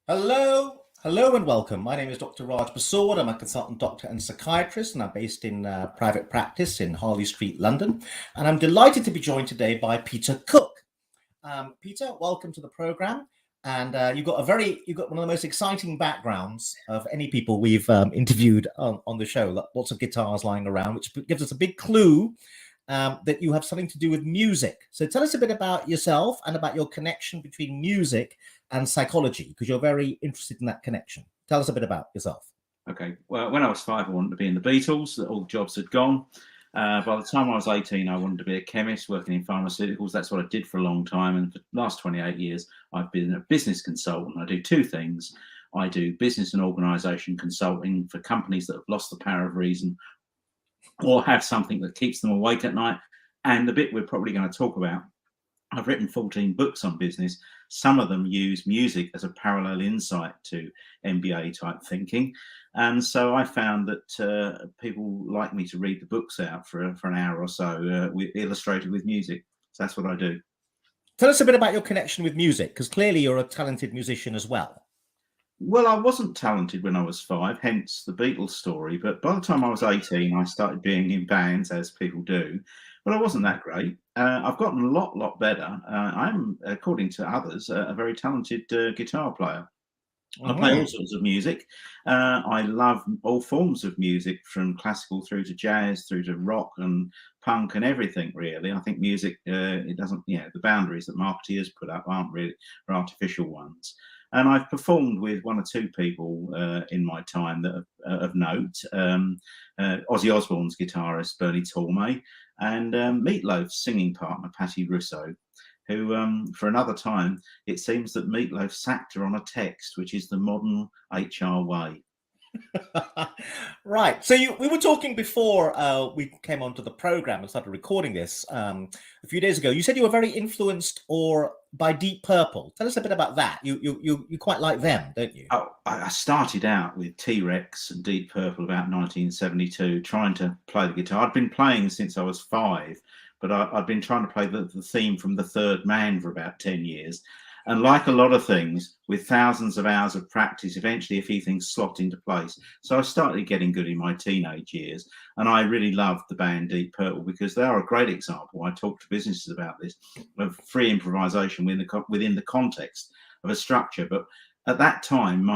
Hello and welcome. My name is Dr. Raj Persaud. I'm a consultant doctor and psychiatrist, and I'm based in private practice in Harley Street, London. And I'm delighted to be joined today by Peter Cook. Peter, welcome to the program. And you've got one of the most exciting backgrounds of any people we've interviewed on the show. Lots of guitars lying around, which gives us a big clue that you have something to do with music. So tell us a bit about yourself and about your connection between music and psychology, because you're very interested in that connection. Tell us a bit about yourself. Okay. Well, when I was 5, I wanted to be in the Beatles. All jobs had gone. By the time I was 18, I wanted to be a chemist working in pharmaceuticals. That's what I did for a long time. And for the last 28 years, I've been a business consultant. I do two things. I do business and organisation consulting for companies that have lost the power of reason or have something that keeps them awake at night. And the bit we're probably going to talk about, I've written 14 books on business. Some of them use music as a parallel insight to MBA type thinking. And so I found that people like me to read the books out for an hour or so, illustrated with music. So that's what I do. Tell us a bit about your connection with music, because clearly you're a talented musician as well. Well, I wasn't talented when I was 5, hence the Beatles story. But by the time I was 18, I started being in bands, as people do. But I wasn't that great. I've gotten a lot better. I'm, according to others, a very talented guitar player. I play all sorts of music. I love all forms of music, from classical through to jazz, through to rock and punk and everything, really. I think music, it doesn't, the boundaries that marketeers put up aren't really are artificial ones. And I've performed with one or two people in my time that are of note. Ozzy Osbourne's guitarist, Bernie Tormé, and Meatloaf's singing partner, Patti Russo, who, for another time, it seems that Meatloaf sacked her on a text, which is the modern HR way. Right. So we were talking before we came onto the program and started recording this a few days ago. You said you were very influenced by Deep Purple. Tell us a bit about that. You quite like them, don't you? Oh, I started out with T-Rex and Deep Purple about 1972, trying to play the guitar. I'd been playing since I was 5, but I'd been trying to play the theme from The Third Man for about 10 years. And like a lot of things, with thousands of hours of practice, eventually a few things slot into place. So I started getting good in my teenage years. And I really loved the band Deep Purple because they are a great example. I talk to businesses about this, of free improvisation within the context of a structure. But at that time,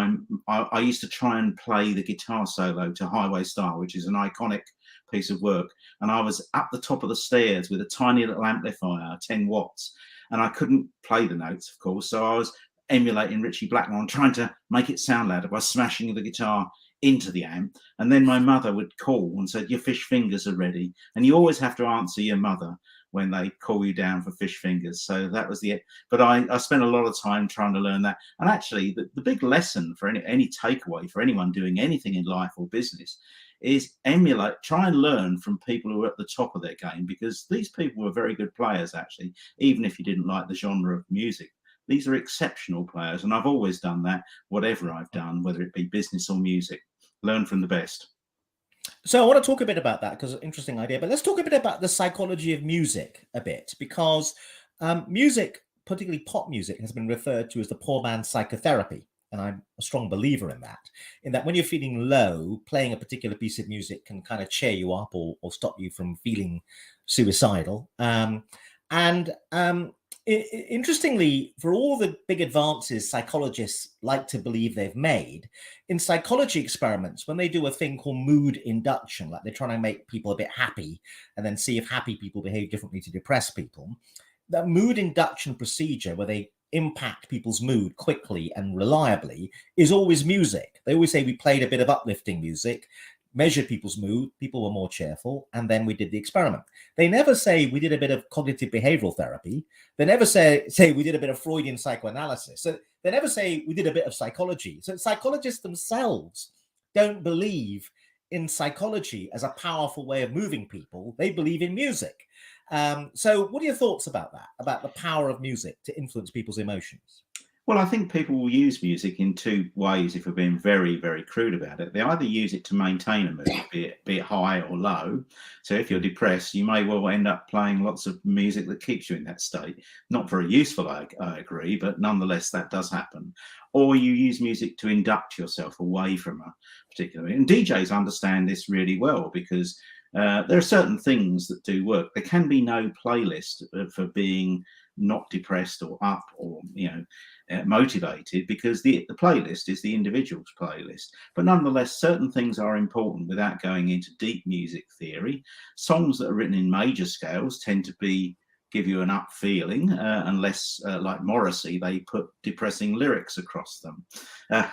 I used to try and play the guitar solo to Highway Star, which is an iconic piece of work. And I was up the top of the stairs with a tiny little amplifier, 10 watts. And I couldn't play the notes, of course. So I was emulating Ritchie Blackmore, trying to make it sound louder by smashing the guitar into the amp. And then my mother would call and said, "Your fish fingers are ready." And you always have to answer your mother when they call you down for fish fingers. So that was but I spent a lot of time trying to learn that. And actually, the big lesson for any takeaway for anyone doing anything in life or business is try and learn from people who are at the top of their game, because these people were very good players, actually, even if you didn't like the genre of music. These are exceptional players, and I've always done that, whatever I've done, whether it be business or music. Learn from the best. So I want to talk a bit about that, because it's an interesting idea, but let's talk a bit about the psychology of music a bit, because music, particularly pop music, has been referred to as the poor man's psychotherapy. And I'm a strong believer in that when you're feeling low, playing a particular piece of music can kind of cheer you up or stop you from feeling suicidal. Interestingly, for all the big advances psychologists like to believe they've made, in psychology experiments, when they do a thing called mood induction, like they're trying to make people a bit happy and then see if happy people behave differently to depressed people, that mood induction procedure where they impact people's mood quickly and reliably is always music. They always say we played a bit of uplifting music, measured people's mood, people were more cheerful, and then we did the experiment. They never say we did a bit of cognitive behavioral therapy. They never say we did a bit of Freudian psychoanalysis. So they never say we did a bit of psychology. So psychologists themselves don't believe in psychology as a powerful way of moving people. They believe in music. So what are your thoughts about that, about the power of music to influence people's emotions? Well, I think people will use music in two ways if we're being very, very crude about it. They either use it to maintain a mood, be it high or low. So if you're depressed, you may well end up playing lots of music that keeps you in that state. Not very useful, I agree, but nonetheless, that does happen. Or you use music to induct yourself away from a particular. And DJs understand this really well because there are certain things that do work. There can be no playlist for being not depressed or up or motivated, because the playlist is the individual's playlist. But nonetheless, certain things are important without going into deep music theory. Songs that are written in major scales tend to give you an up feeling, unless like Morrissey, they put depressing lyrics across them.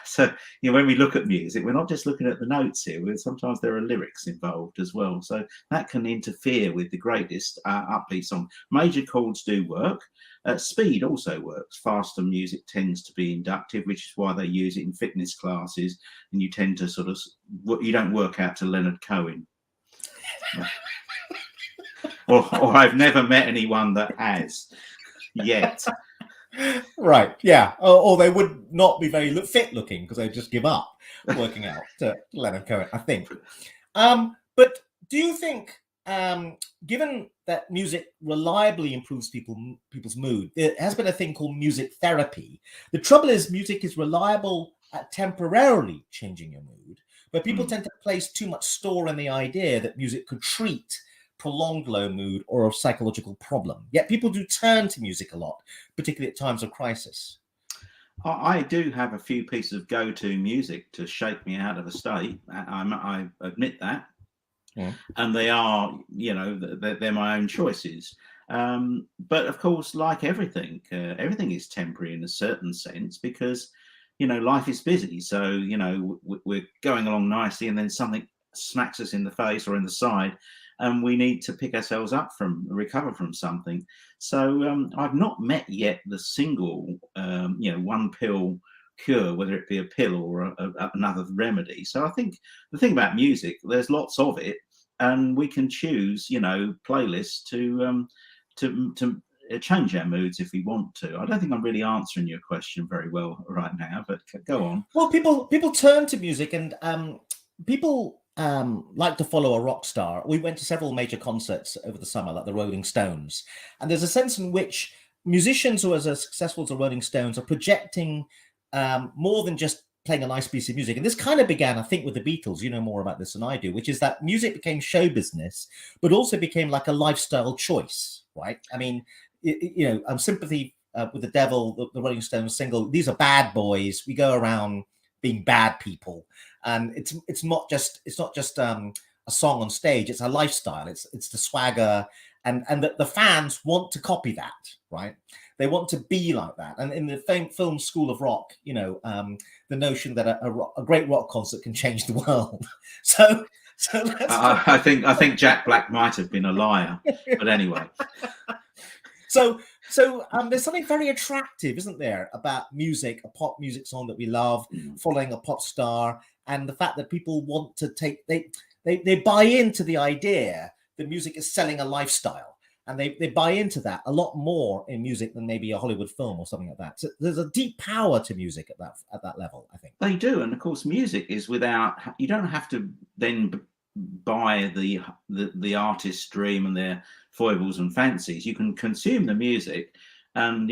So when we look at music, we're not just looking at the notes here. Sometimes there are lyrics involved as well, so that can interfere with the greatest upbeat song. Major chords do work. Speed also works. Faster music tends to be inductive, which is why they use it in fitness classes, and you tend to you don't work out to Leonard Cohen. or I've never met anyone that has yet. Right, yeah. Or they would not be very fit looking because they'd just give up working out to Leonard Cohen, I think. But do you think, given that music reliably improves people's mood, there has been a thing called music therapy. The trouble is music is reliable at temporarily changing your mood, but people tend to place too much store in the idea that music could treat prolonged low mood or a psychological problem. Yet people do turn to music a lot, particularly at times of crisis. I do have a few pieces of go-to music to shake me out of a state. I admit that. Yeah. And they are, they're my own choices. But of course, like everything, everything is temporary in a certain sense, because, life is busy. So, we're going along nicely and then something smacks us in the face or in the side, and we need to pick ourselves up recover from something. So I've not met yet the single, one pill cure, whether it be a pill or another remedy. So I think the thing about music, there's lots of it, and we can choose, playlists to change our moods if we want to. I don't think I'm really answering your question very well right now, but go on. Well, people turn to music, and people like to follow a rock star. We went to several major concerts over the summer, like the Rolling Stones, and there's a sense in which musicians who are as successful as the Rolling Stones are projecting more than just playing a nice piece of music. And this kind of began, I think, with the Beatles. You know more about this than I do, which is that music became show business, but also became like a lifestyle choice, right? I mean, Sympathy with the Devil, the Rolling Stones single, these are bad boys. We go around being bad people. And it's not just a song on stage. It's a lifestyle. It's the swagger, and the fans want to copy that, right? They want to be like that. And in the film School of Rock, the notion that a great rock concert can change the world. So I think Jack Black might have been a liar, but anyway. So there's something very attractive, isn't there, about music, a pop music song that we love, following a pop star, and the fact that people want to they buy into the idea that music is selling a lifestyle, and they buy into that a lot more in music than maybe a Hollywood film or something like that. So there's a deep power to music at that level, I think. They do, and of course, music is you don't have to then buy the artist's dream and their foibles and fancies. You can consume the music and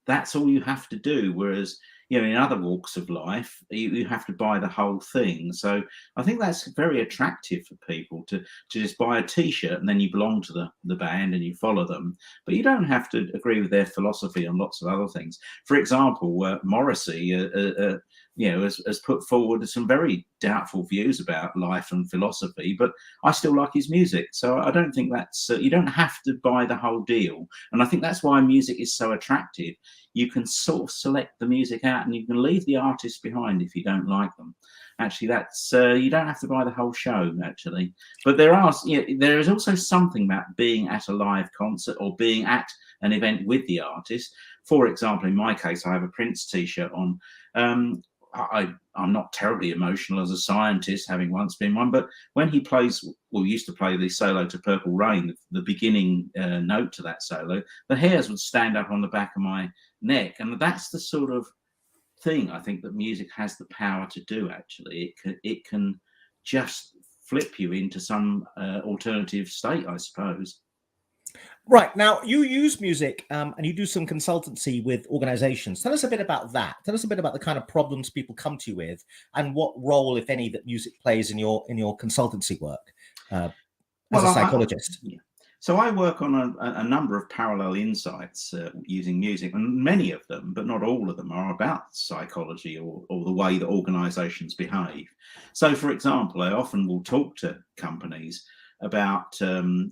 that's all you have to do, whereas in other walks of life you have to buy the whole thing. So I think that's very attractive for people to just buy a t-shirt and then you belong to the band and you follow them, but you don't have to agree with their philosophy on lots of other things. For example, Morrissey has put forward some very doubtful views about life and philosophy, but I still like his music. So I don't think that's you don't have to buy the whole deal, and I think that's why music is so attractive. You can sort of select the music out and you can leave the artist behind if you don't like them. Actually, that's you don't have to buy the whole show, actually. But there is also something about being at a live concert or being at an event with the artist. For example, in my case, I have a Prince t-shirt on. I'm not terribly emotional as a scientist, having once been one, but when he plays, well, we used to play the solo to Purple Rain, the beginning note to that solo, the hairs would stand up on the back of my neck. And that's the sort of thing I think that music has the power to do, actually. It can just flip you into some alternative state, I suppose. Right. Now, you use music and you do some consultancy with organizations. Tell us a bit about that. Tell us a bit about the kind of problems people come to you with and what role, if any, that music plays in your consultancy work as a psychologist. Yeah. So I work on a number of parallel insights using music, and many of them, but not all of them, are about psychology or the way that organizations behave. So, for example, I often will talk to companies about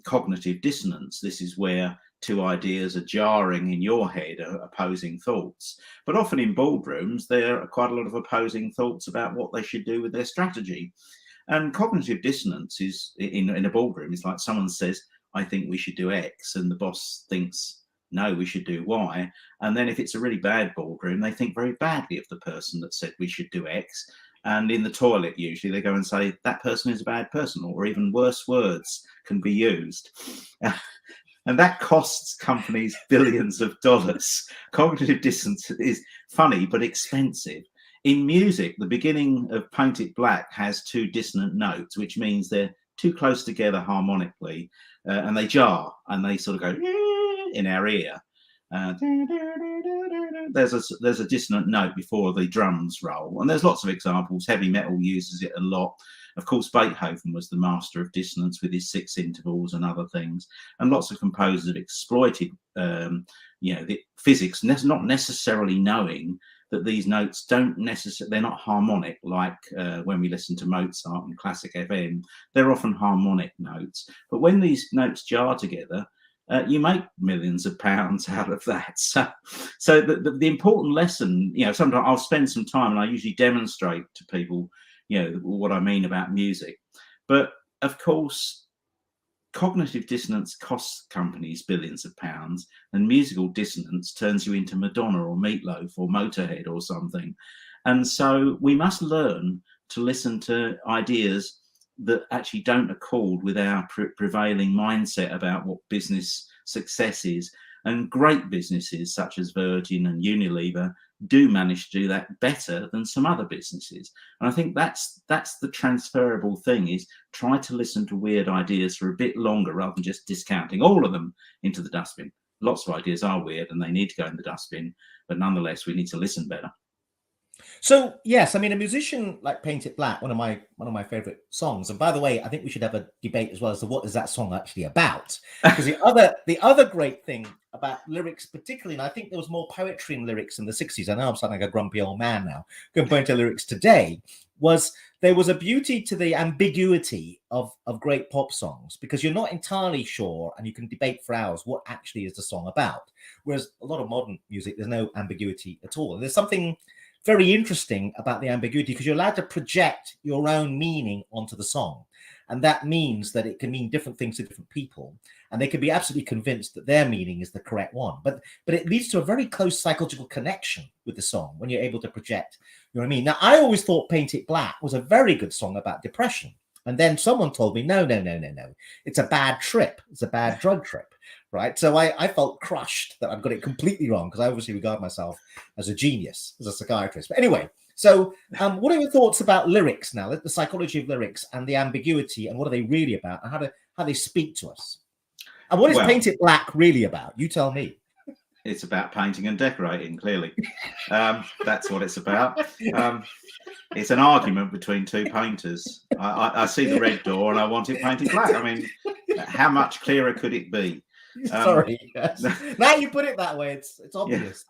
cognitive dissonance. This is where two ideas are jarring in your head, opposing thoughts. But often in boardrooms, there are quite a lot of opposing thoughts about what they should do with their strategy. And cognitive dissonance is in a boardroom. It's like someone says, I think we should do X, and the boss thinks, no, we should do Y. And then if it's a really bad boardroom, they think very badly of the person that said we should do X. And in the toilet, usually they go and say that person is a bad person, or even worse words can be used. And that costs companies billions of dollars. Cognitive dissonance is funny, but expensive. In music, the beginning of Paint It Black has two dissonant notes, which means they're too close together harmonically, and they jar and they sort of go in our ear. There's a dissonant note before the drums roll, and there's lots of examples. Heavy metal uses it a lot. Of course, Beethoven was the master of dissonance with his 6 intervals and other things, and lots of composers have exploited the physics, not necessarily knowing that these notes they're not harmonic like when we listen to Mozart and classic FM. They're often harmonic notes, but when these notes jar together, you make millions of pounds out of that. So the important lesson, sometimes I'll spend some time and I usually demonstrate to people, what I mean about music. But of course, cognitive dissonance costs companies billions of pounds, and musical dissonance turns you into Madonna or Meatloaf or Motorhead or something. And so we must learn to listen to ideas that actually don't accord with our prevailing mindset about what business success is. And great businesses such as Virgin and Unilever do manage to do that better than some other businesses. And I think that's the transferable thing, is try to listen to weird ideas for a bit longer rather than just discounting all of them into the dustbin. Lots of ideas are weird and they need to go in the dustbin, but nonetheless, we need to listen better. So yes, I mean, a musician like Paint It Black, one of my favorite songs. And by the way, I think we should have a debate as well as to what is that song actually about. Because the other great thing about lyrics, particularly, and I think there was more poetry in lyrics in the 60s. I know I'm sounding like a grumpy old man now compared to lyrics today. Was there was a beauty to the ambiguity of great pop songs, because you're not entirely sure, and you can debate for hours what actually is the song about. Whereas a lot of modern music, there's no ambiguity at all. And there's something very interesting about the ambiguity, because you're allowed to project your own meaning onto the song. And that means that it can mean different things to different people, and they can be absolutely convinced that their meaning is the correct one. But it leads to a very close psychological connection with the song when you're able to project, you know what I mean? Now, I always thought Paint It Black was a very good song about depression. And then someone told me, no. It's a bad trip. It's a bad drug trip, right? So I felt crushed that I've got it completely wrong, because I obviously regard myself as a genius, as a psychiatrist. But anyway, so what are your thoughts about lyrics now, the psychology of lyrics and the ambiguity, and what are they really about, and how they speak to us? And what is Paint It Black really about? You tell me. It's about painting and decorating, clearly. That's what it's about. It's an argument between two painters. I see the red door and I want it painted black. I mean, how much clearer could it be? Sorry. Yes. Now you put it that way, it's obvious.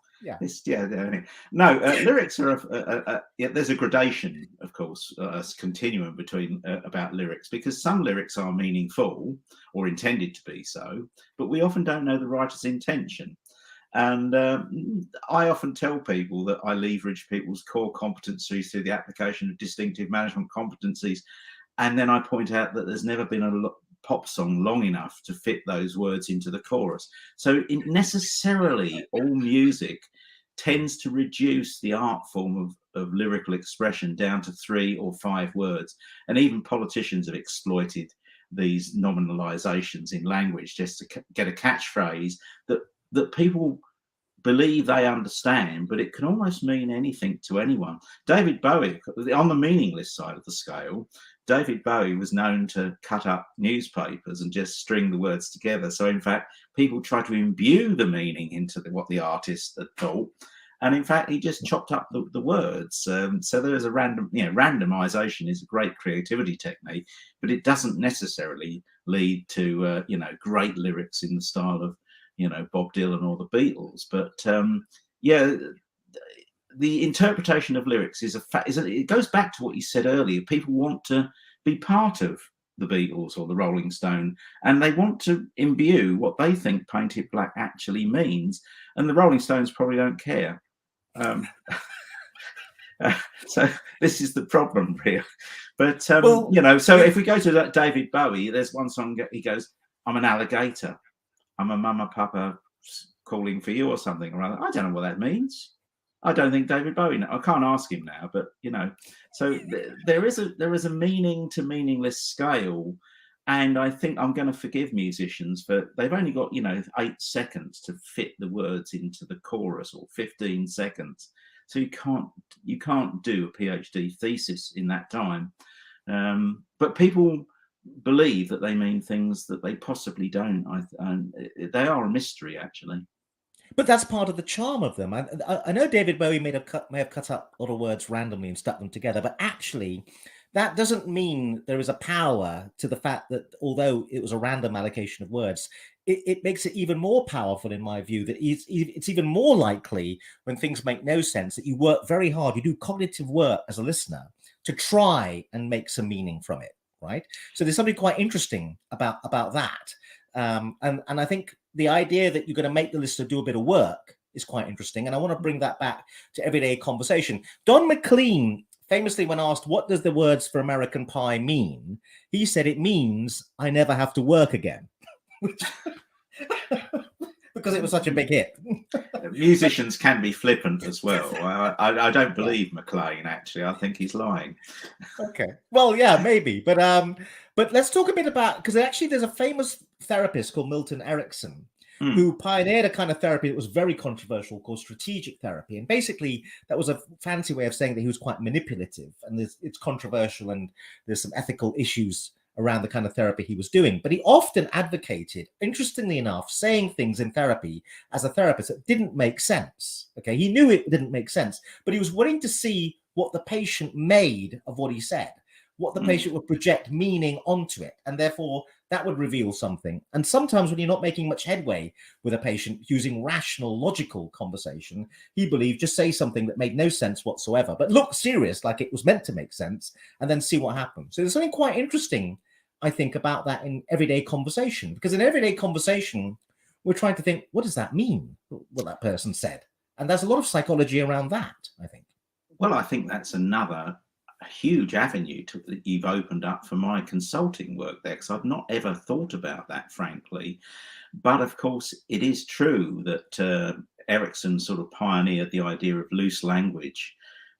Lyrics are there's a gradation, of course, a continuum between about lyrics, because some lyrics are meaningful or intended to be so, but we often don't know the writer's intention. And I often tell people that I leverage people's core competencies through the application of distinctive management competencies. And then I point out that there's never been a pop song long enough to fit those words into the chorus. So necessarily all music tends to reduce the art form of lyrical expression down to 3 or 5 words. And even politicians have exploited these nominalizations in language just to get a catchphrase that people believe they understand, but it can almost mean anything to anyone. David Bowie, on the meaningless side of the scale, David Bowie was known to cut up newspapers and just string the words together. So in fact, people try to imbue the meaning into what the artist had thought. And in fact, he just chopped up the words. So there is a randomization is a great creativity technique, but it doesn't necessarily lead to, great lyrics in the style of, Bob Dylan or the Beatles. But the interpretation of lyrics it goes back to what you said earlier. People want to be part of the Beatles or the Rolling Stone, and they want to imbue what they think Painted Black actually means. And the Rolling Stones probably don't care. So this is the problem, really. But so if we go to that David Bowie, there's one song he goes, "I'm an alligator. I'm a mama papa calling for you," or something or other. I don't know what that means. I don't think David Bowie. I can't ask him now, but So there is a meaning to meaningless scale, and I think I'm going to forgive musicians for they've only got 8 seconds to fit the words into the chorus, or 15 seconds. So you can't do a PhD thesis in that time. But people believe that they mean things that they possibly don't. They are a mystery, actually. But that's part of the charm of them. I know David Bowie may have cut up a lot of words randomly and stuck them together, but actually that doesn't mean there is a power to the fact that although it was a random allocation of words, it makes it even more powerful, in my view, that it's even more likely when things make no sense that you work very hard, you do cognitive work as a listener to try and make some meaning from it, right? So there's something quite interesting about that. And I think the idea that you're going to make the listener do a bit of work is quite interesting. And I want to bring that back to everyday conversation. Don McLean, famously, when asked, what does the words for American Pie mean? He said, it means I never have to work again. Because it was such a big hit. Musicians can be flippant as well. I don't believe McLean, actually. I think he's lying. Okay. Well, yeah, maybe. But let's talk a bit about, because actually there's a famous therapist called Milton Erickson who pioneered a kind of therapy that was very controversial called strategic therapy. And basically that was a fancy way of saying that he was quite manipulative, and it's controversial, and there's some ethical issues around the kind of therapy he was doing. But he often advocated, interestingly enough, saying things in therapy as a therapist that didn't make sense. Okay, he knew it didn't make sense, but he was willing to see what the patient made of what he said, what the patient would project meaning onto it, and therefore that would reveal something. And sometimes when you're not making much headway with a patient using rational, logical conversation, he believed just say something that made no sense whatsoever, but look serious, like it was meant to make sense, and then see what happens. So there's something quite interesting, I think, about that in everyday conversation, because in everyday conversation, we're trying to think, what does that mean, what that person said? And there's a lot of psychology around that, I think. Well, I think that's another huge avenue that you've opened up for my consulting work there, because I've not ever thought about that, frankly. But of course, it is true that Erickson sort of pioneered the idea of loose language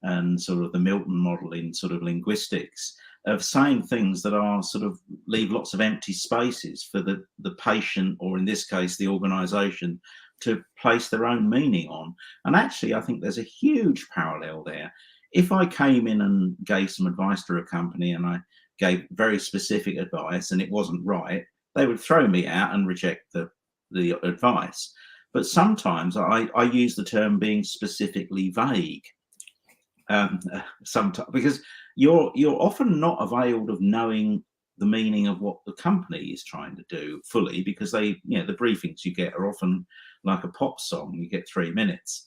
and sort of the Milton model in sort of linguistics, of saying things that are sort of leave lots of empty spaces for the patient, or in this case, the organization, to place their own meaning on. And actually, I think there's a huge parallel there. If I came in and gave some advice to a company and I gave very specific advice and it wasn't right, they would throw me out and reject the advice. But sometimes I use the term being specifically vague. Sometimes, because you're often not availed of knowing the meaning of what the company is trying to do fully, because the briefings you get are often like a pop song. You get 3 minutes.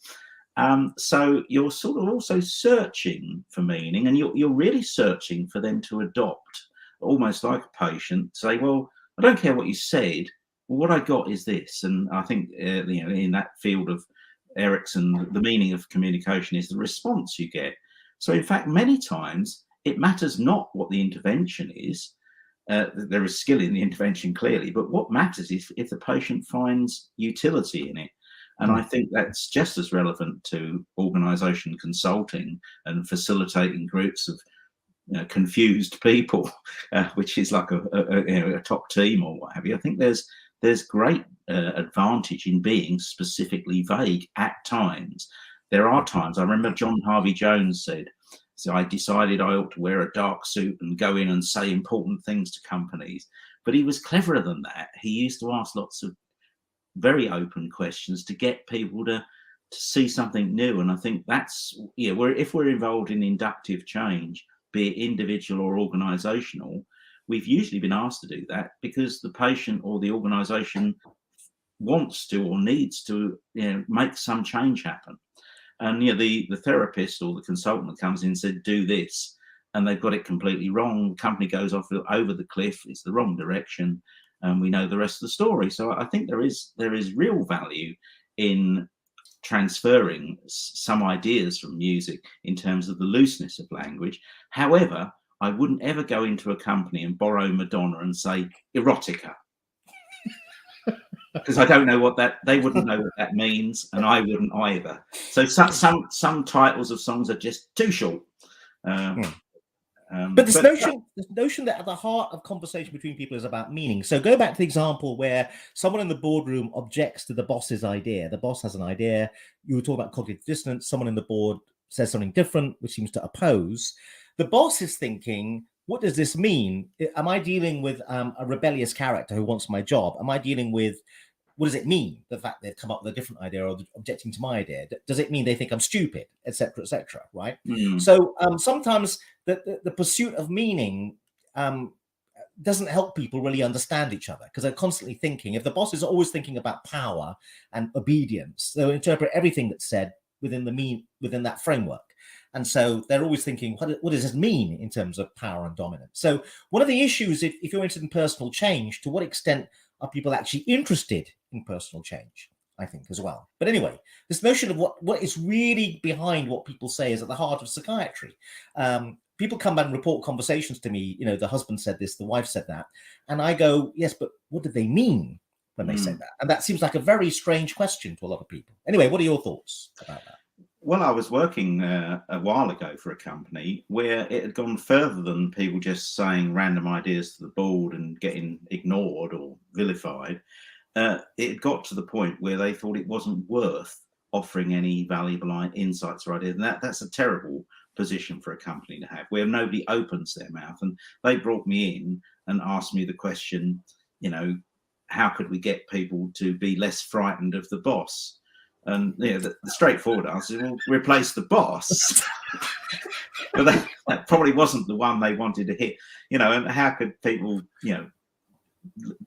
So you're sort of also searching for meaning, and you're really searching for them to adopt, almost like a patient, say, well, I don't care what you said, well, what I got is this. And I think in that field of Erickson, the meaning of communication is the response you get. So in fact, many times it matters not what the intervention is. There is skill in the intervention, clearly, but what matters is if the patient finds utility in it. And I think that's just as relevant to organisation consulting and facilitating groups of confused people, which is like a top team or what have you. I think there's great advantage in being specifically vague at times. There are times, I remember John Harvey Jones said, so I decided I ought to wear a dark suit and go in and say important things to companies. But he was cleverer than that. He used to ask lots of very open questions to get people to see something new. And I think that's, if we're involved in inductive change, be it individual or organizational, we've usually been asked to do that because the patient or the organization wants to or needs to make some change happen. And the therapist or the consultant that comes in and said, do this, and they've got it completely wrong. The company goes off over the cliff. It's the wrong direction. And we know the rest of the story. So I think there is real value in transferring some ideas from music in terms of the looseness of language. However, I wouldn't ever go into a company and borrow Madonna and say erotica, because I don't know what they wouldn't know what that means, and I wouldn't either. So some titles of songs are just too short. But this notion that at the heart of conversation between people is about meaning. So go back to the example where someone in the boardroom objects to the boss's idea. The boss has an idea. You were talking about cognitive dissonance. Someone in the board says something different, which seems to oppose. The boss is thinking, what does this mean? Am I dealing with a rebellious character who wants my job? Am I dealing with, what does it mean? The fact they've come up with a different idea or objecting to my idea. Does it mean they think I'm stupid, etc., right? So sometimes the pursuit of meaning doesn't help people really understand each other, because they're constantly thinking. If the boss is always thinking about power and obedience, they'll interpret everything that's said within that framework. And so they're always thinking, what does this mean in terms of power and dominance? So one of the issues, if you're interested in personal change, to what extent are people actually interested in personal change, I think, as well. But anyway, this notion of what is really behind what people say is at the heart of psychiatry. People come back and report conversations to me, the husband said this, the wife said that. And I go, yes, but what did they mean when they said that? And that seems like a very strange question to a lot of people. Anyway, what are your thoughts about that? Well, I was working a while ago for a company where it had gone further than people just saying random ideas to the board and getting ignored or vilified. It had got to the point where they thought it wasn't worth offering any valuable insights or ideas. And that's a terrible position for a company to have, where nobody opens their mouth. And they brought me in and asked me the question, how could we get people to be less frightened of the boss? And the straightforward answer is, well, replace the boss. But that probably wasn't the one they wanted to hit, and how could people,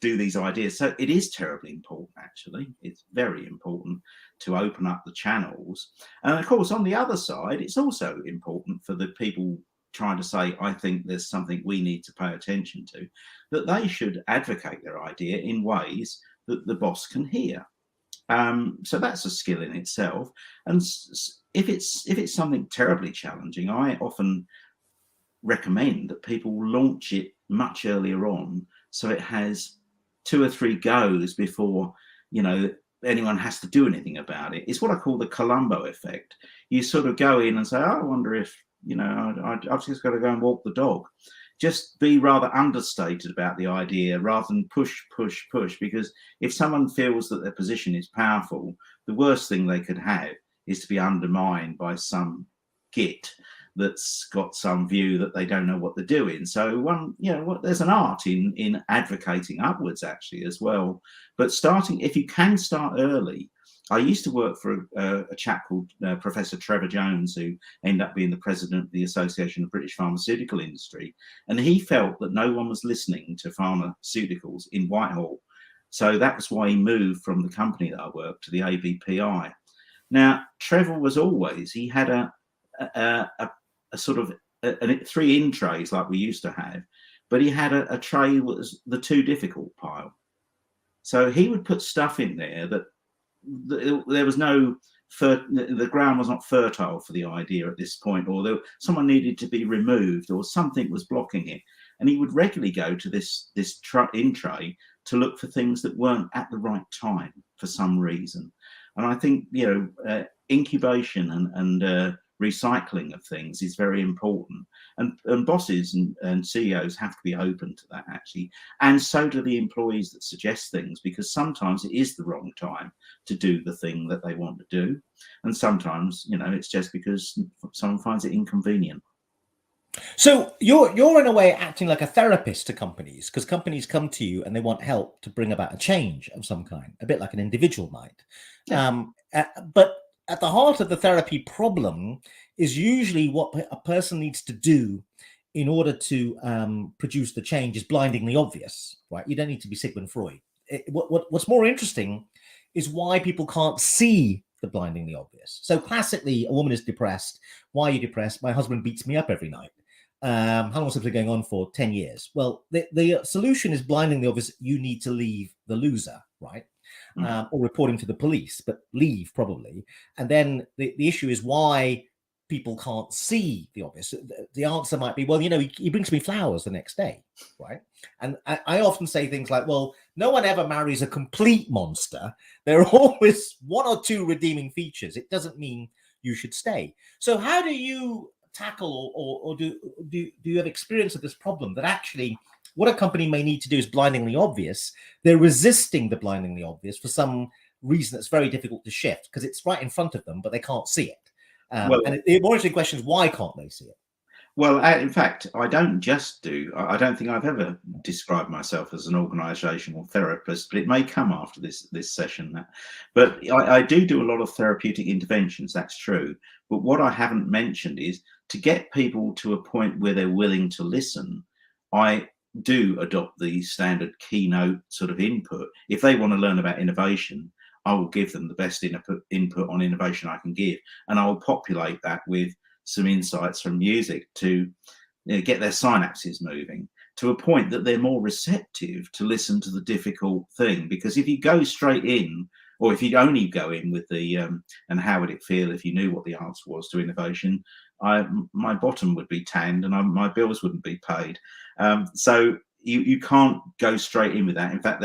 do these ideas? So it is terribly important, actually. It's very important to open up the channels. And of course, on the other side, it's also important for the people trying to say, I think there's something we need to pay attention to, that they should advocate their idea in ways that the boss can hear. So that's a skill in itself. And if it's something terribly challenging, I often recommend that people launch it much earlier on, so it has 2 or 3 goes before anyone has to do anything about it. It's what I call the Columbo effect. You sort of go in and say, I wonder if I've just got to go and walk the dog. Just be rather understated about the idea rather than push, because if someone feels that their position is powerful, the worst thing they could have is to be undermined by some git that's got some view that they don't know what they're doing. So there's an art in advocating upwards actually as well. But if you can start early. I used to work for a chap called Professor Trevor Jones, who ended up being the president of the Association of British Pharmaceutical Industry. And he felt that no one was listening to pharmaceuticals in Whitehall. So that was why he moved from the company that I worked to the ABPI. Now, Trevor he had a sort of 3 in trays like we used to have, but he had a tray that was the too difficult pile. So he would put stuff in there that there was the ground was not fertile for the idea at this point, or someone needed to be removed, or something was blocking it. And he would regularly go to this in tray to look for things that weren't at the right time for some reason. And I think, incubation and recycling of things is very important. And bosses and CEOs have to be open to that, actually. And so do the employees that suggest things, because sometimes it is the wrong time to do the thing that they want to do. And sometimes, it's just because someone finds it inconvenient. So you're in a way acting like a therapist to companies, because companies come to you and they want help to bring about a change of some kind, a bit like an individual might. Yeah. But at the heart of the therapy problem is usually what a person needs to do in order to produce the change is blindingly obvious, right? You don't need to be Sigmund Freud. What's more interesting is why people can't see the blindingly obvious. So classically, a woman is depressed. Why are you depressed? My husband beats me up every night. How long has it been going on for? 10 years. Well, the solution is blindingly obvious. You need to leave the loser, right? Or reporting to the police, but leave probably. And then the issue is why people can't see the obvious. The answer might be, well, he brings me flowers the next day, right? And I often say things like, well, no one ever marries a complete monster. There are always one or two redeeming features. It doesn't mean you should stay. So how do you tackle or do you have experience of this problem that actually what a company may need to do is blindingly obvious? They're resisting the blindingly obvious for some reason that's very difficult to shift because it's right in front of them, but they can't see it. And the more interesting question is, why can't they see it? Well, in fact, I don't think I've ever described myself as an organisational therapist, but it may come after this session. But I do a lot of therapeutic interventions, that's true. But what I haven't mentioned is to get people to a point where they're willing to listen, I do adopt the standard keynote sort of input. If they want to learn about innovation, I will give them the best input on innovation I can give. And I will populate that with some insights from music to get their synapses moving to a point that they're more receptive to listen to the difficult thing. Because if you go straight in, or if you only go in with the and how would it feel if you knew what the answer was to innovation, my bottom would be tanned and my bills wouldn't be paid. So you can't go straight in with that. In fact,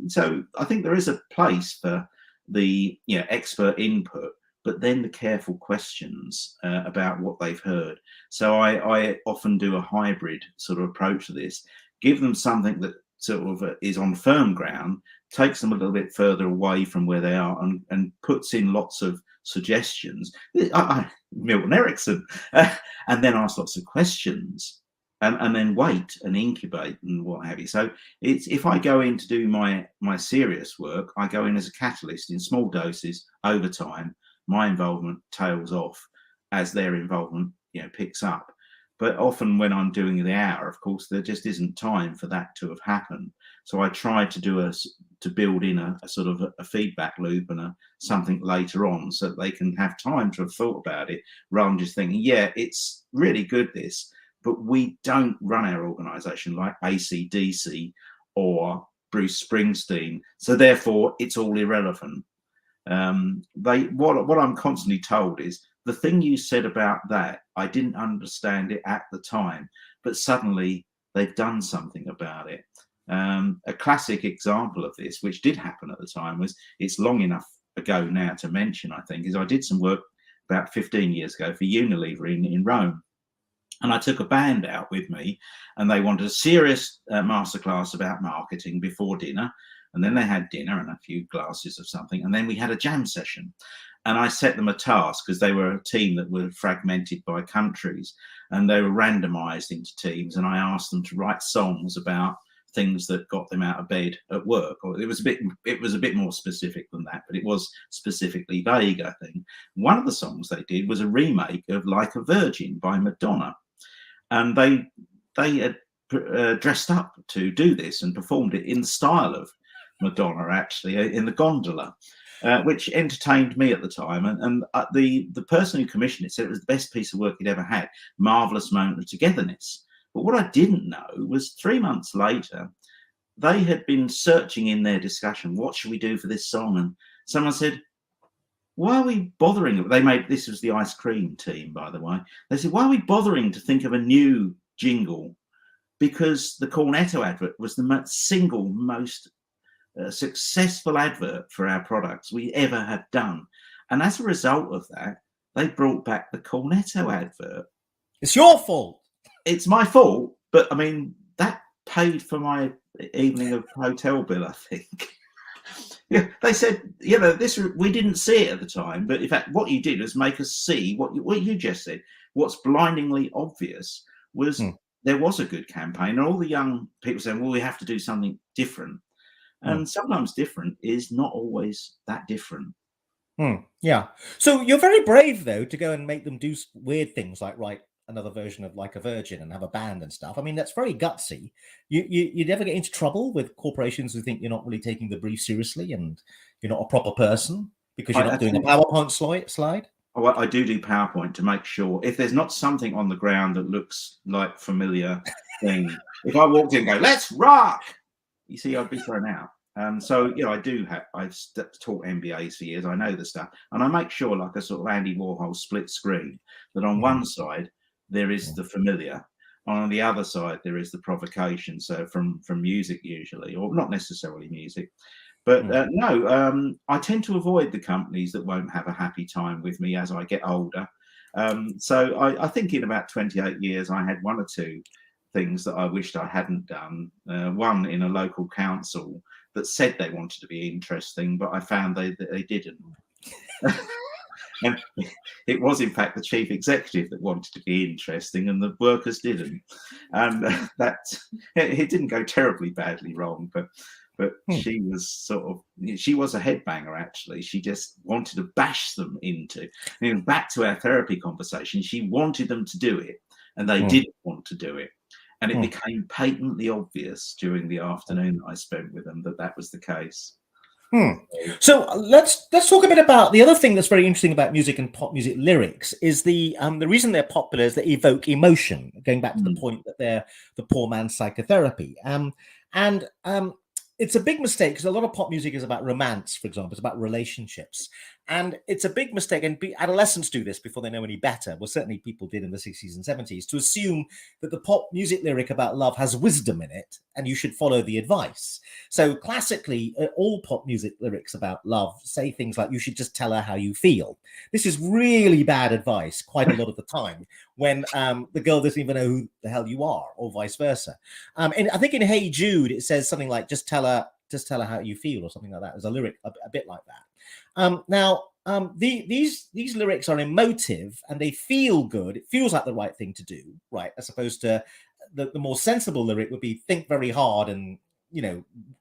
so I think there is a place for the expert input, but then the careful questions about what they've heard. So I often do a hybrid sort of approach to this, give them something that sort of is on firm ground, takes them a little bit further away from where they are and puts in lots of suggestions. Milton Erickson, and then ask lots of questions and then wait and incubate and what have you. So if I go in to do my serious work, I go in as a catalyst in small doses over time. My involvement tails off as their involvement picks up. But often when I'm doing the hour, of course, there just isn't time for that to have happened. So I try to build in a sort of a feedback loop and something later on so that they can have time to have thought about it rather than just thinking, yeah, it's really good this, but we don't run our organization like AC/DC or Bruce Springsteen. So therefore it's all irrelevant. What I'm constantly told is the thing you said about that, I didn't understand it at the time, but suddenly they've done something about it. A classic example of this, which did happen at the time, it's long enough ago now to mention, I think, is I did some work about 15 years ago for Unilever in Rome. And I took a band out with me and they wanted a serious masterclass about marketing before dinner. And then they had dinner and a few glasses of something. And then we had a jam session. And I set them a task because they were a team that were fragmented by countries and they were randomized into teams. And I asked them to write songs about things that got them out of bed at work. Or it was a bit more specific than that, but it was specifically vague, I think. One of the songs they did was a remake of Like a Virgin by Madonna. And they had dressed up to do this and performed it in the style of Madonna, actually, in the gondola, which entertained me at the time. And the person who commissioned it said it was the best piece of work he'd ever had. Marvelous moment of togetherness. But what I didn't know was 3 months later, they had been searching in their discussion, what should we do for this song? And someone said, why are we bothering? This was the ice cream team, by the way. They said, why are we bothering to think of a new jingle? Because the Cornetto advert was the single most successful advert for our products we ever had done. And as a result of that, they brought back the Cornetto advert. It's your fault. It's my fault, but I mean, that paid for my evening of hotel bill, I think. Yeah, they said, this, we didn't see it at the time, but in fact, what you did was make us see what you just said. What's blindingly obvious was there was a good campaign, and all the young people saying, well, we have to do something different. And sometimes different is not always that different. Yeah. So you're very brave, though, to go and make them do weird things like write another version of Like a Virgin and have a band and stuff. I mean, that's very gutsy. You never get into trouble with corporations who think you're not really taking the brief seriously and you're not a proper person because you're not doing a PowerPoint slide? Oh, I do PowerPoint to make sure if there's not something on the ground that looks like familiar thing. If I walked in and go, let's rock, you see, I'd be thrown out. So, I've taught MBAs for years. I know the stuff. And I make sure, like a sort of Andy Warhol split screen, that on one side, there is the familiar. On the other side, there is the provocation. So from music usually, or not necessarily music. But I tend to avoid the companies that won't have a happy time with me as I get older. So I think in about 28 years, I had one or two things that I wished I hadn't done. One in a local council that said they wanted to be interesting, but I found they didn't. And it was, in fact, the chief executive that wanted to be interesting, and the workers didn't. And it didn't go terribly badly wrong, but she was she was a headbanger, actually. She just wanted to bash them into. Back to our therapy conversation, she wanted them to do it, and they didn't want to do it. And it became patently obvious during the afternoon that I spent with them that was the case. So let's talk a bit about the other thing that's very interesting about music and pop music lyrics is the reason they're popular is they evoke emotion. Going back to the point that they're the poor man's psychotherapy, and it's a big mistake because a lot of pop music is about romance, for example. It's about relationships. And it's a big mistake, and adolescents do this before they know any better. Well, certainly people did in the 60s and 70s, to assume that the pop music lyric about love has wisdom in it, and you should follow the advice. So classically, all pop music lyrics about love say things like, you should just tell her how you feel. This is really bad advice quite a lot of the time when the girl doesn't even know who the hell you are, or vice versa. And I think in Hey Jude, it says something like, just tell her how you feel, or something like that. There's a lyric a bit like that. These lyrics are emotive and they feel good. It feels like the right thing to do, right? As opposed to the more sensible lyric would be think very hard and,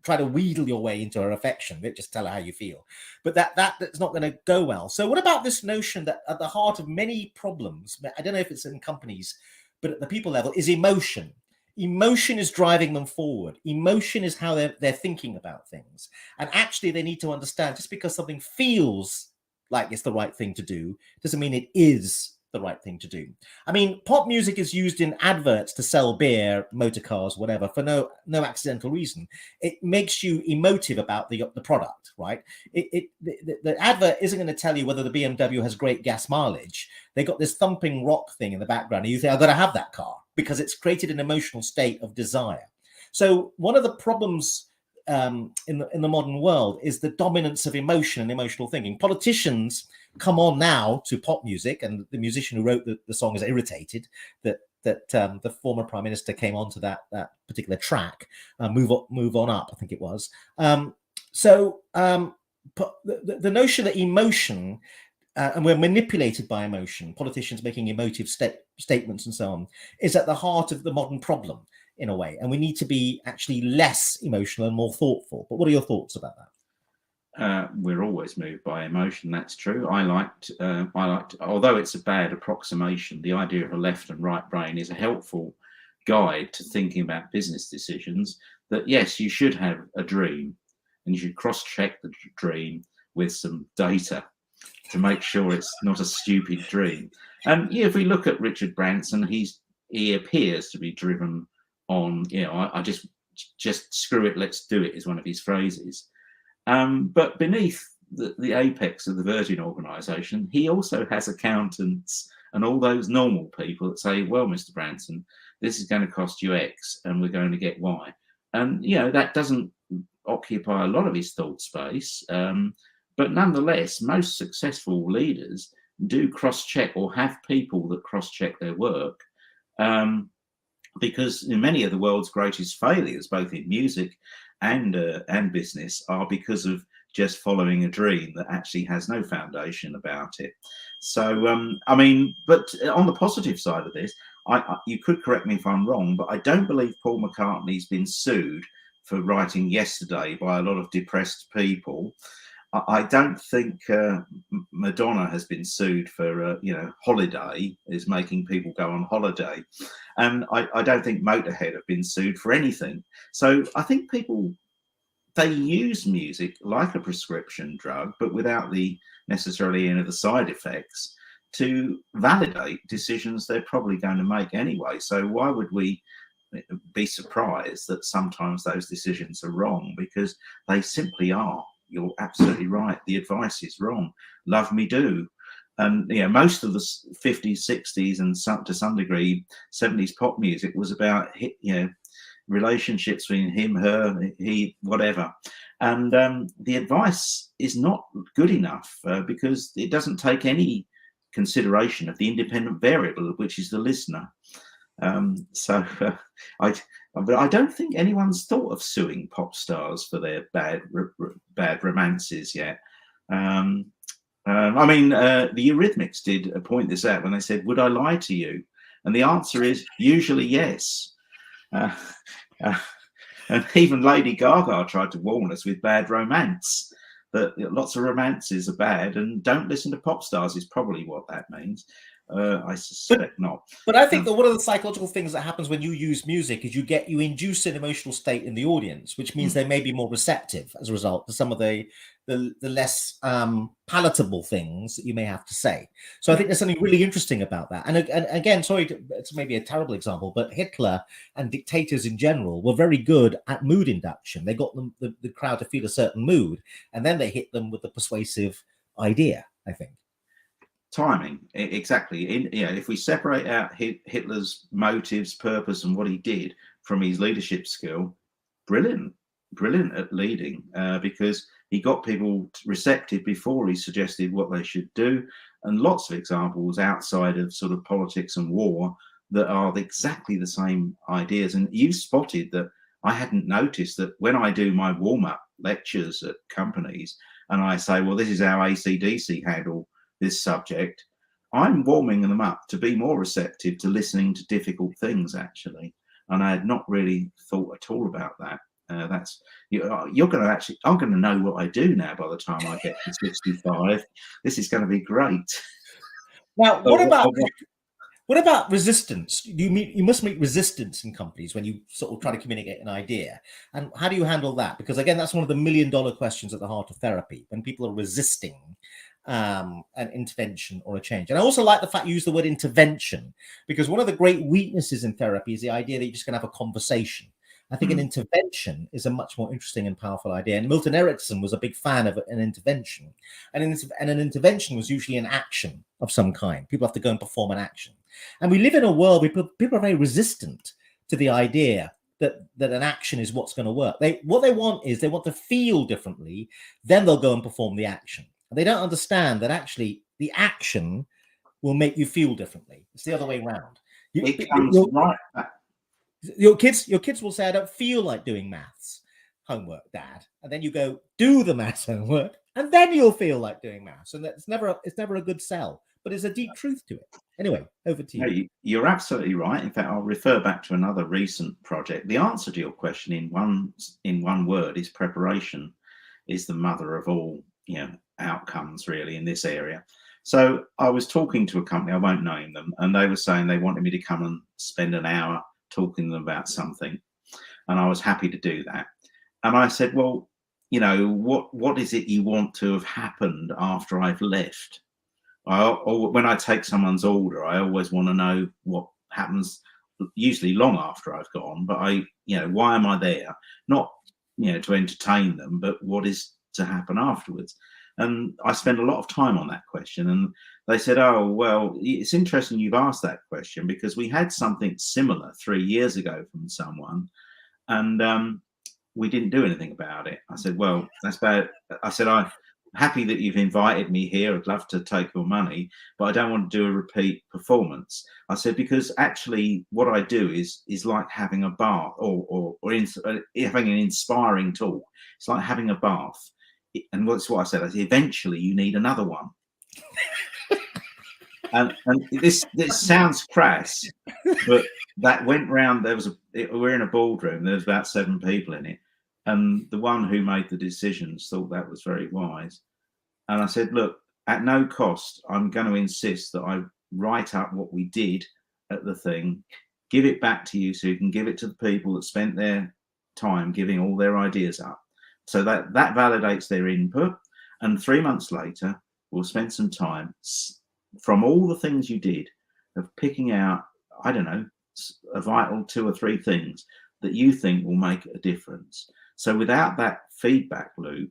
try to wheedle your way into her affection. Just tell her how you feel. But that's not going to go well. So what about this notion that at the heart of many problems, I don't know if it's in companies, but at the people level, is emotion. Emotion is driving them forward. Emotion is how they're thinking about things. And actually, they need to understand just because something feels like it's the right thing to do doesn't mean it is the right thing to do. I mean, pop music is used in adverts to sell beer, motor cars, whatever, for no accidental reason. It makes you emotive about the product, right? The advert isn't going to tell you whether the BMW has great gas mileage. They got this thumping rock thing in the background, and you think, I've got to have that car, because it's created an emotional state of desire. So one of the problems in the modern world is the dominance of emotion and emotional thinking. Politicians come on now to pop music, and the musician who wrote the song is irritated that the former prime minister came onto that particular track. Move on up, I think it was. So the notion that emotion and we're manipulated by emotion, politicians making emotive statements and so on, is at the heart of the modern problem in a way. And we need to be actually less emotional and more thoughtful. But what are your thoughts about that? We're always moved by emotion. That's true. I liked, although it's a bad approximation, the idea of a left and right brain is a helpful guide to thinking about business decisions. That yes, you should have a dream, and you should cross-check the dream with some data to make sure it's not a stupid dream. And if we look at Richard Branson, he appears to be driven on, I just screw it, let's do it, is one of his phrases. But beneath the apex of the Virgin organisation, he also has accountants and all those normal people that say, well, Mr. Branson, this is going to cost you X and we're going to get Y. And, that doesn't occupy a lot of his thought space. But nonetheless, most successful leaders do cross-check or have people that cross-check their work. Because many of the world's greatest failures, both in music and business, are because of just following a dream that actually has no foundation about it. So, I mean, but on the positive side of this, you could correct me if I'm wrong, but I don't believe Paul McCartney's been sued for writing Yesterday by a lot of depressed people. I don't think Madonna has been sued for, Holiday is making people go on holiday. And I don't think Motorhead have been sued for anything. So I think people, they use music like a prescription drug, but without the necessarily any of the side effects, to validate decisions they're probably going to make anyway. So why would we be surprised that sometimes those decisions are wrong? Because they simply are. You're absolutely right. The advice is wrong. Love me do. And most of the 50s, 60s, and to some degree 70s pop music was about relationships between him, her, he, whatever. And the advice is not good enough because it doesn't take any consideration of the independent variable, which is the listener. But I don't think anyone's thought of suing pop stars for their bad romances yet. I mean, the Eurythmics did point this out when they said, "Would I lie to you?" And the answer is usually yes. And even Lady Gaga tried to warn us with Bad Romance, that lots of romances are bad, and don't listen to pop stars is probably what that means. I suspect not. But I think that one of the psychological things that happens when you use music is you induce an emotional state in the audience, which means they may be more receptive as a result to some of the less palatable things that you may have to say. So I think there's something really interesting about that. And again, sorry, it's maybe a terrible example, but Hitler and dictators in general were very good at mood induction. They got the crowd to feel a certain mood, and then they hit them with the persuasive idea, I think. Timing, exactly. If we separate out Hitler's motives, purpose, and what he did from his leadership skill, brilliant at leading, because he got people receptive before he suggested what they should do, and lots of examples outside of sort of politics and war that are exactly the same ideas. And you spotted that I hadn't noticed that when I do my warm-up lectures at companies and I say, well, this is how AC/DC handle this subject, I'm warming them up to be more receptive to listening to difficult things, actually. And I had not really thought at all about that. You're going to actually, I'm going to know what I do now by the time I get to 65. This is going to be great. Now, what about resistance? You must meet resistance in companies when you sort of try to communicate an idea. And how do you handle that? Because again, that's one of the million-dollar questions at the heart of therapy, when people are resisting an intervention or a change. And I also like the fact you use the word intervention, because one of the great weaknesses in therapy is the idea that you're just going to have a conversation. I think an intervention is a much more interesting and powerful idea. And Milton Erickson was a big fan of an intervention. And an intervention was usually an action of some kind. People have to go and perform an action. And we live in a world where people are very resistant to the idea that an action is what's going to work. What they want to feel differently, then they'll go and perform the action. And they don't understand that actually the action will make you feel differently. It's the other way around. Your kids will say, "I don't feel like doing maths homework, Dad," and then you go do the maths homework, and then you'll feel like doing maths. And it's never a good sell, but there's a deep truth to it. Anyway, over to you. No, you're absolutely right. In fact, I'll refer back to another recent project. The answer to your question in one word is preparation. Is the mother of all outcomes really in this area. So I was talking to a company, I won't name them, and they were saying they wanted me to come and spend an hour talking to them about something, and I was happy to do that. And I said, well, what is it you want to have happened after I've left? Or when I take someone's order, I always want to know what happens, usually long after I've gone. But why am I there? Not to entertain them, but what is to happen afterwards? And I spent a lot of time on that question, and they said, oh, well, it's interesting you've asked that question, because we had something similar 3 years ago from someone, and we didn't do anything about it. I said, well, that's bad. I said, I'm happy that you've invited me here. I'd love to take your money, but I don't want to do a repeat performance. I said, because actually what I do is like having a bath having an inspiring talk. It's like having a bath. And that's what I said. I said, eventually you need another one. And this sounds crass, but that went round. We're in a boardroom. There was about 7 people in it, and the one who made the decisions thought that was very wise. And I said, look, at no cost, I'm going to insist that I write up what we did at the thing, give it back to you, so you can give it to the people that spent their time giving all their ideas up. So that validates their input. And 3 months later, we'll spend some time from all the things you did of picking out, I don't know, a vital 2 or 3 things that you think will make a difference. So without that feedback loop,